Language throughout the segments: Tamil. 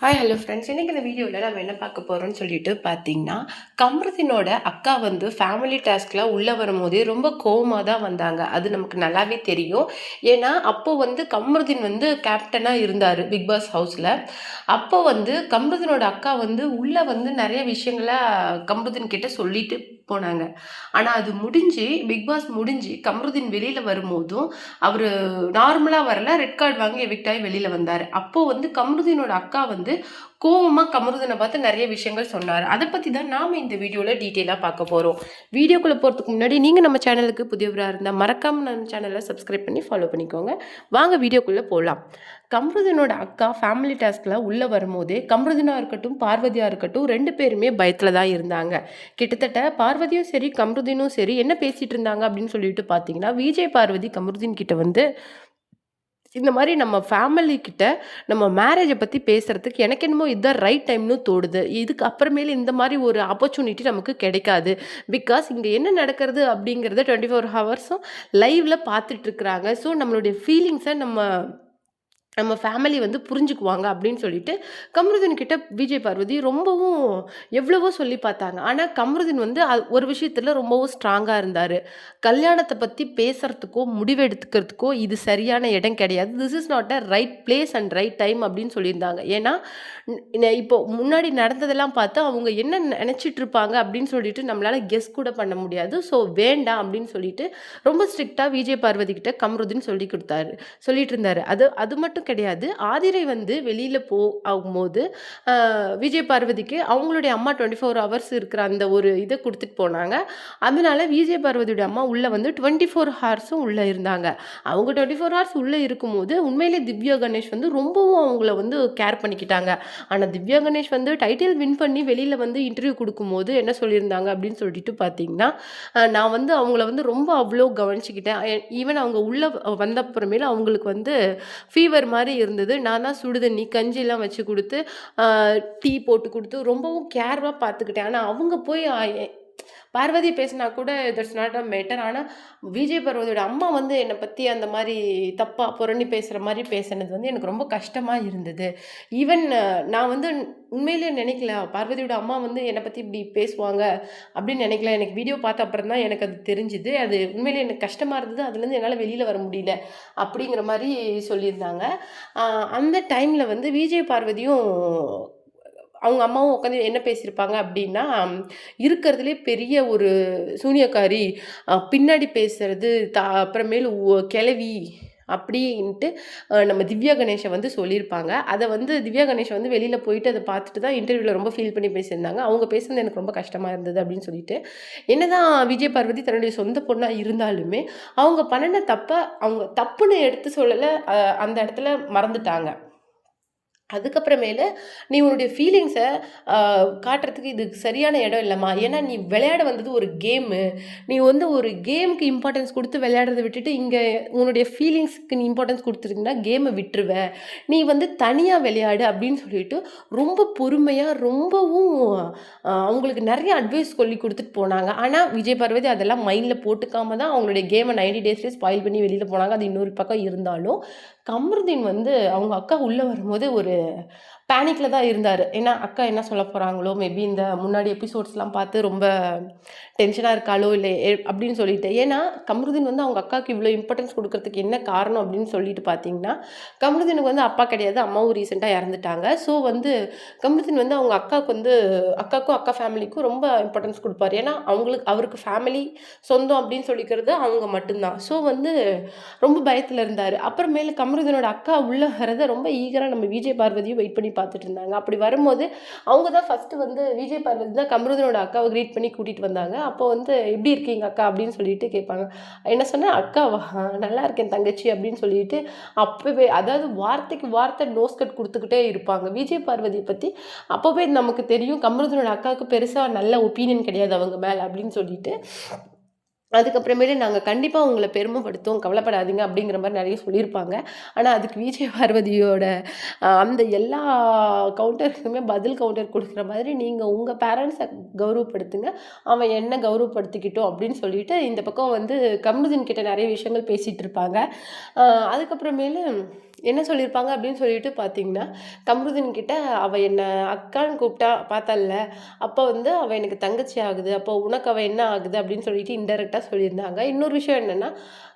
Hi hello friends. இன்றைக்கி இந்த வீடியோவில் நம்ம என்ன பார்க்க போகிறோம்னு சொல்லிட்டு பார்த்தீங்கன்னா, கம்ருதீனோட அக்கா வந்து ஃபேமிலி டாஸ்கில் உள்ளே வரும்போதே ரொம்ப கோவமாக தான் வந்தாங்க. அது நமக்கு நல்லாவே தெரியும். ஏன்னா அப்போது வந்து கம்ருதீன் வந்து கேப்டனாக இருந்தார் பிக் பாஸ் ஹவுஸில். அப்போ வந்து கம்ருதீனோட அக்கா வந்து உள்ளே வந்து நிறைய விஷயங்களை கம்ருதீன் கிட்ட சொல்லிட்டு போனாங்க. ஆனால் அது முடிஞ்சு பிக் பாஸ் முடிஞ்சு கம்ருதீன் வெளியில் வரும்போதும் அவர் நார்மலாக வரல, ரெட் கார்டு வாங்கி எவிக்ட் ஆகி வெளியில் வந்தார். அப்போது வந்து கம்ருதீனோட அக்கா வந்து கோவமாக கமருதனை பார்த்து நிறைய விஷயங்கள் சொன்னார். அதை பற்றி தான் நாம் இந்த வீடியோவில் டீட்டெயிலாக பார்க்க போகிறோம். வீடியோக்குள்ளே போகிறதுக்கு முன்னாடி நீங்கள் நம்ம சேனலுக்கு புதியவராக இருந்தால் மறக்காமல் நம்ம சேனலை சப்ஸ்கிரைப் பண்ணி ஃபாலோ பண்ணிக்கோங்க. வாங்க வீடியோக்குள்ளே போகலாம். கம்ருதீனோட அக்கா ஃபேமிலி டாஸ்கில் உள்ளே வரும்போதே கம்ருதீனாக இருக்கட்டும் பார்வதியாக இருக்கட்டும் 2 பேருமே பயத்தில் தான் இருந்தாங்க. கிட்டத்தட்ட பார்வதியும் சரி கம்ருதீனும் சரி என்ன பேசிகிட்டு இருந்தாங்க அப்படின்னு சொல்லிட்டு பார்த்தீங்கன்னா, விஜய் பார்வதி கம்ருதீன் கிட்ட வந்து இந்த மாதிரி நம்ம ஃபேமிலி கிட்ட நம்ம மேரேஜை பற்றி பேசுகிறதுக்கு எனக்கு என்னமோ இதுதான் ரைட் டைம்னு தோடுது. இதுக்கு அப்புறமேல இந்த மாதிரி ஒரு ஆப்பர்ச்சுனிட்டி நமக்கு கிடைக்காது. பிகாஸ் இங்கே என்ன நடக்கிறது அப்படிங்கிறத 24 ஹவர்ஸும் லைவில் பார்த்துட்ருக்குறாங்க. ஸோ நம்மளுடைய ஃபீலிங்ஸை நம்ம ஃபேமிலி வந்து புரிஞ்சுக்குவாங்க அப்படின்னு சொல்லிட்டு கம்ருதீன் கிட்ட விஜய் பார்வதி ரொம்பவும் எவ்வளவோ சொல்லி பார்த்தாங்க. ஆனால் கம்ருதீன் வந்து ஒரு விஷயத்தில் ரொம்பவும் ஸ்ட்ராங்காக இருந்தார். கல்யாணத்தை பற்றி பேசுகிறதுக்கோ முடிவெடுத்துக்கிறதுக்கோ இது சரியான இடம் கிடையாது. This is not a right place and right time அப்படின்னு சொல்லியிருந்தாங்க. ஏன்னா இப்போ முன்னாடி நடந்ததெல்லாம் பார்த்து அவங்க என்ன நினச்சிட்டு இருப்பாங்க அப்படின்னு சொல்லிட்டு நம்மளால் கெஸ் கூட பண்ண முடியாது. ஸோ வேண்டாம் அப்படின்னு சொல்லிட்டு ரொம்ப ஸ்ட்ரிக்டாக விஜய் பார்வதி கிட்ட கம்ருதீன் சொல்லிட்டு இருந்தார். அது மட்டும் கிடையாது. ஆதிரை வந்து வெளியில் ஆகும்போது விஜய் பார்வதிக்கு அவங்களுடைய அம்மா 24 ஹவர்ஸ் இருக்கிற அந்த ஒரு இதை கொடுத்துட்டு போனாங்க. அதனால விஜய் பார்வதியோட அம்மா உள்ளே வந்து 24 ஹவர்ஸும் உள்ளே இருந்தாங்க. அவங்க 24 ஹவர்ஸ் உள்ளே இருக்கும்போது உண்மையிலே திவ்யா கணேஷ் வந்து ரொம்பவும் அவங்கள வந்து கேர் பண்ணிக்கிட்டாங்க. ஆனால் திவ்யா கணேஷ் வந்து டைட்டில் வின் பண்ணி வெளியில் வந்து இன்டர்வியூ கொடுக்கும்போது என்ன சொல்லியிருந்தாங்க அப்படின்னு சொல்லிட்டு பார்த்தீங்கன்னா, நான் வந்து அவங்கள வந்து ரொம்ப அவ்வளோ கவனிச்சுக்கிட்டேன். ஈவன் அவங்க உள்ளே வந்த அப்புறமேல அவங்களுக்கு வந்து ஃபீவர் மாதிரி இருந்தது. நான் தான் சுடுதண்ணி கஞ்சிலாம் வச்சு கொடுத்து டீ போட்டு கொடுத்து ரொம்பவும் கேர்வாக பார்த்துக்கிட்டேன். ஆனால் அவங்க போய் பார்வதி பேசினா கூட தட்ஸ் நாட் அ மேட்டர். ஆனால் விஜய் பார்வதியோட அம்மா வந்து என்னை பற்றி அந்த மாதிரி தப்பாக புரணி பேசுகிற மாதிரி பேசுனது வந்து எனக்கு ரொம்ப கஷ்டமாக இருந்தது. ஈவன் நான் வந்து உண்மையிலேயே நினைக்கல பார்வதியோட அம்மா வந்து என்னை பற்றி இப்படி பேசுவாங்க அப்படின்னு நினைக்கல. எனக்கு வீடியோ பார்த்த அப்புறம் தான் எனக்கு அது தெரிஞ்சுது. அது உண்மையிலே எனக்கு கஷ்டமாக இருந்தது. அதுலேருந்து என்னால் வெளியில் வர முடியல அப்படிங்கிற மாதிரி சொல்லியிருந்தாங்க. அந்த டைமில் வந்து விஜய் பார்வதியும் அவங்க அம்மாவும் உட்காந்து என்ன பேசியிருப்பாங்க அப்படின்னா, இருக்கிறதுலே பெரிய ஒரு சூனியக்காரி, பின்னாடி பேசுறது அப்புறமேலு கிழவி அப்படின்ட்டு நம்ம திவ்யா கணேஷை வந்து சொல்லியிருப்பாங்க. அதை வந்து திவ்யா கணேஷ் வந்து வெளியில் போயிட்டு அதை பார்த்துட்டு தான் இன்டர்வியூவில் ரொம்ப ஃபீல் பண்ணி பேசியிருந்தாங்க. அவங்க பேசுனது எனக்கு ரொம்ப கஷ்டமாக இருந்தது அப்படின்னு சொல்லிட்டு, என்னதான் விஜய் பார்வதி தன்னுடைய சொந்த பொண்ணாக இருந்தாலுமே அவங்க பண்ணின தப்பை அவங்க தப்புன்னு எடுத்து சொல்லலை. அந்த இடத்துல மறந்துட்டாங்க. அதுக்கப்புறமேலு நீ உன்னுடைய ஃபீலிங்ஸை காட்டுறதுக்கு இது சரியான இடம் இல்லைம்மா. ஏன்னா நீ விளையாட வந்தது ஒரு கேமு. நீ வந்து ஒரு கேமுக்கு இம்பார்ட்டன்ஸ் கொடுத்து விளையாடுறத விட்டுட்டு இங்கே உன்னுடைய ஃபீலிங்ஸ்க்கு நீ இம்பார்ட்டன்ஸ் கொடுத்துருந்தீங்கன்னா கேமை விட்டுருவ. நீ வந்து தனியாக விளையாடு அப்படின்னு சொல்லிட்டு ரொம்ப பொறுமையாக ரொம்பவும் அவங்களுக்கு நிறைய அட்வைஸ் சொல்லி கொடுத்துட்டு போனாங்க. ஆனால் விஜய் பார்வதி அதெல்லாம் மைண்டில் போட்டுக்காம தான் அவங்களுடைய கேமை 90 டேஸ்லேயே ஸ்பாயில் பண்ணி வெளியில் போனாங்க. அது இன்னொரு பக்கம் இருந்தாலும் கமருதீன் வந்து அவங்க அக்கா உள்ளே வரும்போது ஒரு பேனிக்கில் தான் இருந்தார். ஏன்னா அக்கா என்ன சொல்ல போகிறாங்களோ, மேபி இந்த முன்னாடி எபிசோட்ஸ்லாம் பார்த்து ரொம்ப டென்ஷனாக இருக்காளோ இல்லை அப்படின்னு சொல்லிட்டு. ஏன்னா கமருதீன் வந்து அவங்க அக்காவுக்கு இவ்வளோ இம்பார்ட்டன்ஸ் கொடுக்கறதுக்கு என்ன காரணம் அப்படின்னு சொல்லிட்டு பார்த்தீங்கன்னா, கமருதீனுக்கு வந்து அப்பா கிடையாது, அம்மாவும் ரீசெண்டாக இறந்துட்டாங்க. ஸோ வந்து கமருதீன் வந்து அவங்க அக்காவுக்கும் அக்கா ஃபேமிலிக்கும் ரொம்ப இம்பார்ட்டன்ஸ் கொடுப்பார். ஏன்னா அவருக்கு ஃபேமிலி சொந்தம் அப்படின்னு சொல்லிக்கிறது அவங்க மட்டும்தான். ஸோ வந்து ரொம்ப பயத்தில் இருந்தார். அப்புறமேல கமருதீனோட அக்கா உள்ளே வரதை ரொம்ப ஈகராக நம்ம விஜய் பார்வதியும் வெயிட் பண்ணி பார்த்துட்டு இருந்தாங்க. அப்படி வரும்போது அவங்க தான் ஃபஸ்ட்டு வந்து விஜய் பார்வதி தான் கமருதீனோட அக்காவை க்ரீட் பண்ணி கூட்டிகிட்டு வந்தாங்க. அப்போ வந்து எப்படி இருக்கீங்க அக்கா அப்படின்னு சொல்லிட்டு கேட்பாங்க. என்ன சொன்னால் அக்காவா, நல்லா இருக்கேன் தங்கச்சி அப்படின்னு சொல்லிட்டு அப்போவே அதாவது வார்த்தைக்கு வார்த்தை நோஸ் கட் கொடுத்துக்கிட்டே இருப்பாங்க. விஜய் பார்வதியை பற்றி அப்போவே நமக்கு தெரியும் கமருதீனோட அக்காவுக்கு பெருசாக நல்ல ஒப்பீனியன் கிடையாது அவங்க மேலே அப்படின்னு சொல்லிட்டு. அதுக்கப்புறமேலு நாங்கள் கண்டிப்பாக உங்களை பெருமைப்படுத்துவோம், கவலைப்படாதீங்க அப்படிங்கிற மாதிரி நிறைய சொல்லியிருப்பாங்க. ஆனால் அதுக்கு விஜய் பார்வதியோட அந்த எல்லா கவுண்டருக்குமே பதில் கவுண்டர் கொடுக்குற மாதிரி நீங்கள் உங்கள் பேரண்ட்ஸை கௌரவப்படுத்துங்க, அவன் என்ன கௌரவப்படுத்திக்கிட்டோம் அப்படின்னு சொல்லிட்டு இந்த பக்கம் வந்து கமருதீன் கிட்ட நிறைய விஷயங்கள் பேசிகிட்டு இருப்பாங்க. அதுக்கப்புறமேலு என்ன சொல்லியிருப்பாங்க அப்படின்னு சொல்லிட்டு பார்த்தீங்கன்னா, கம்ருதீன் கிட்ட அவ என்ன அக்கான்னு கூப்பிட்டா பார்த்தால்ல, அப்போ வந்து அவ எனக்கு தங்கச்சி ஆகுது. அப்போ உனக்கு அவ என்ன ஆகுது அப்படின்னு சொல்லிட்டு இன்டெரக்ட்டா சொல்லியிருந்தாங்க. இன்னொரு விஷயம் என்னன்னா,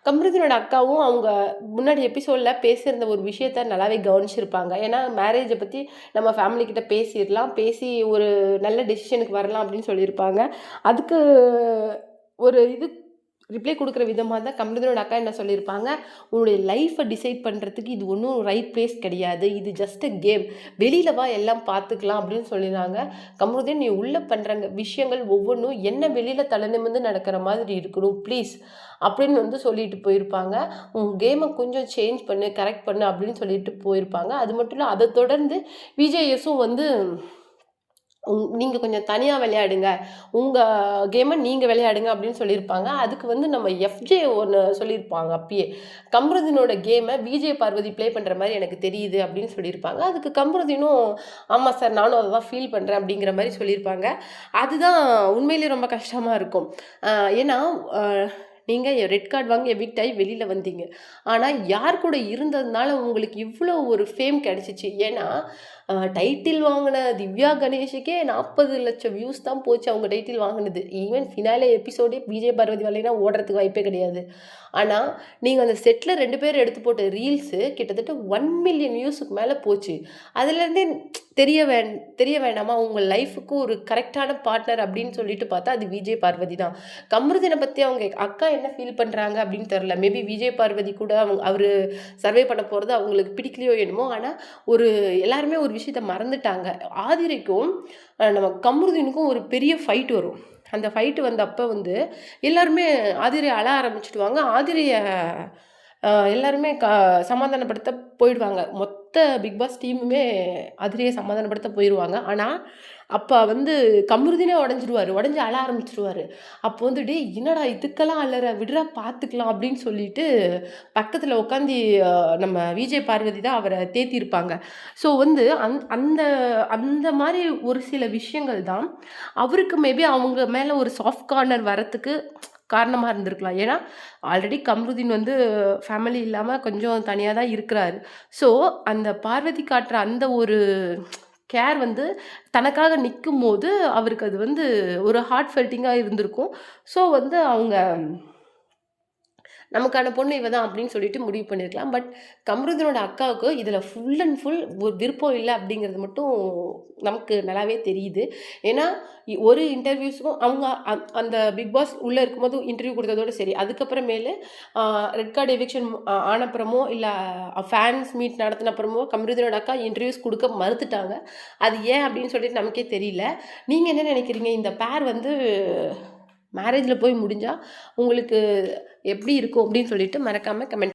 கம்ருதீனோட அக்காவும் அவங்க முன்னாடி எபிசோட்ல பேசியிருந்த ஒரு விஷயத்த நல்லாவே கவனிச்சிருப்பாங்க. ஏன்னா மேரேஜ பத்தி நம்ம ஃபேமிலி கிட்ட பேசிறலாம். பேசி ஒரு நல்ல டெசிஷனுக்கு வரலாம் அப்படின்னு சொல்லியிருப்பாங்க. அதுக்கு ஒரு இது ரிப்ளை குடுக்குற விதமா தான் கம்ருதீனோட அக்கா என்ன சொல்லியிருப்பாங்க, "உன்னுடைய லைஃப்ப டிசைட் பண்றதுக்கு இது ஒண்ணும் ரைட் பிளேஸ் கிடையாது. இது ஜஸ்ட் அ கேம். வெளியில வா எல்லாம் பார்த்துக்கலாம்" அப்படின்னு சொல்லியிருந்தாங்க. கம்ருதீன், "நீ உள்ள பண்ற விஷயங்கள் ஒவ்வொன்னும் என்ன வெளியில தலை நிமிர்ந்து நடக்கிற மாதிரி இருக்கணும் ப்ளீஸ்" அப்படின்னு வந்து சொல்லிட்டு போயிருப்பாங்க. "உன் கேம கொஞ்சம் சேஞ்ச் பண்ணு, கரெக்ட் பண்ணு" அப்படின்னு சொல்லிட்டு போயிருப்பாங்க. அது மட்டும் இல்ல, அத தொடர்ந்து விஜேஎஸும் வந்து நீங்க கொஞ்சம் தனியா விளையாடுங்க. உங்க கேம நீங்க விளையாடுங்க அப்படின்னு சொல்லியிருப்பாங்க. அதுக்கு வந்து நம்ம எஃப்ஜே ஒண்ணு சொல்லியிருப்பாங்க அப்பயே. கம்ருதீனோட கேம விஜே பார்வதி ப்ளே பண்ற மாரி எனக்கு தெரியுது அப்படின்னு சொல்லியிருப்பாங்க. அதுக்கு கம்ருதீனும், ஆமா சார் நானும் அத தான் ஃபீல் பண்றேன் அப்படிங்கிற மாரி சொல்லியிருப்பாங்க. அதுதான் உண்மையிலேயே ரொம்ப கஷ்டமா இருக்கும். அ ஏன்னா, அ நீங்க ரெட் கார்ட் வாங்கி எவிக்ட் ஆயி வெளில வந்தீங்க. ஆனா யார் கூட இருந்ததுனால உங்களுக்கு இவ்ளோ ஒரு ஃபேம் கிடைச்சுச்சு. ஏன்னா, டைட்டில் வாங்குன திவ்யா கணேஷுக்கே 40,00,000 வியூஸ் தான் போச்சு அவங்க டைட்டில் வாங்குனது. ஈவன் ஃபினாலே எபிசோடே விஜய் பார்வதி வரலைன்னா ஓடுறதுக்கு வாய்ப்பே கிடையாது. ஆனா, நீங்க அந்த செட்ல 2 பேர் எடுத்து போட்ட ரீல்ஸு கிட்டத்தட்ட 1,000,000 வியூஸுக்கு மேல போச்சு. அதுலேருந்தே தெரிய வேண் தெரிய வேண்டாமா? உங்க லைஃப்‌க்கு ஒரு கரெக்ட்டான பார்ட்னர் அப்படின்னு சொல்லிட்டு பார்த்தா, அது விஜய் பார்வதி தான். கம்ருதீன பத்தி அவங்க அக்கா என்ன ஃபீல் பண்றாங்க அப்படின்னு தெரியல. மேபி விஜய் பார்வதி கூட அவரு சர்வே பண்ண போறது அவங்களுக்கு பிடிக்கலையோ என்னமோ! ஆனா, ஒரு எல்லாருமே ஒரு விஷயத்த மறந்துட்டாங்க. ஆதிரைக்கும் நம்ம கம்ருதீனுக்கும் ஒரு பெரிய ஃபைட் வரும். அந்த ஃபைட் வந்தப்ப வந்து எல்லாருமே ஆதிரைய அழ ஆரம்பிச்சுடுவாங்க. ஆதிரைய எல்லாருமே சமாதானப்படுத்த போயிடுவாங்க. மொத்த பிக் பாஸ் டீமுமே ஆதிரைய சமாதானப்படுத்த போயிருவாங்க. ஆனா, அப்ப வந்து கம்ருதீனே உடைஞ்சிருவாரு. உடைஞ்சு அழ ஆரம்பிச்சுருவாரு. அப்போ வந்து, "டேய் என்னடா இதுக்கெல்லாம் அழற? விடுடா பார்த்துக்கலாம்" அப்படின்னு சொல்லிட்டு பக்கத்துல உட்காந்து நம்ம விஜய் பார்வதி தான் அவர தேத்தியிருப்பாங்க. ஸோ வந்து அந்த அந்த மாரி ஒரு சில விஷயங்கள் தான் அவருக்கு மேபி அவங்க மேல ஒரு சாஃப்ட் கார்னர் வரத்துக்கு காரணமா இருந்திருக்கலாம். ஏன்னா, ஆல்ரெடி கம்ருதீன் வந்து ஃபேமிலி இல்லாம கொஞ்சம் தனியா தான் இருக்கிறாரு. ஸோ, அந்த பார்வதி காட்டுற அந்த ஒரு கேர் வந்து தனக்காக நிக்கும்போது, அவருக்கு அது வந்து ஒரு ஹார்ட் ஃபெல்டிங்கா இருந்திருக்கும். ஸோ வந்து அவங்க நமக்கான பொண்ணு இவ தான் அப்படின்னு சொல்லிட்டு முடிவு பண்ணியிருக்கலாம். பட் கம்ருதீனோட அக்காவுக்கு இதில ஃபுல் அண்ட் ஃபுல் ஒரு விருப்பம் இல்ல அப்படிங்கிறது மட்டும் நமக்கு நல்லாவே தெரியுது. ஏன்னா, ஒரு இன்டர்வியூஸ்க்கும் அவங்க அந்த பிக் பாஸ் உள்ள இருக்கும்போது இன்டர்வியூ குடுத்ததோட சரி. அதுக்கப்புறமேலு அ ரெட் கார்ட் எவிக்ஷன் ஆனப்புறமோ, இல்ல ஃபேன்ஸ் மீட் நடத்தின அப்புறமோ கம்ருதீனோட அக்கா இன்டர்வியூஸ் குடுக்க மறுத்துட்டாங்க. அது ஏன் அப்படின்னு சொல்லிட்டு நமக்கே தெரியல. நீங்க என்ன நினைக்கிறீங்க? இந்த பேர் வந்து மேரேஜ்ல போய் முடிஞ்சா உங்களுக்கு எப்படி இருக்கும் அப்படின்னு சொல்லிட்டு மறக்காம கமெண்ட்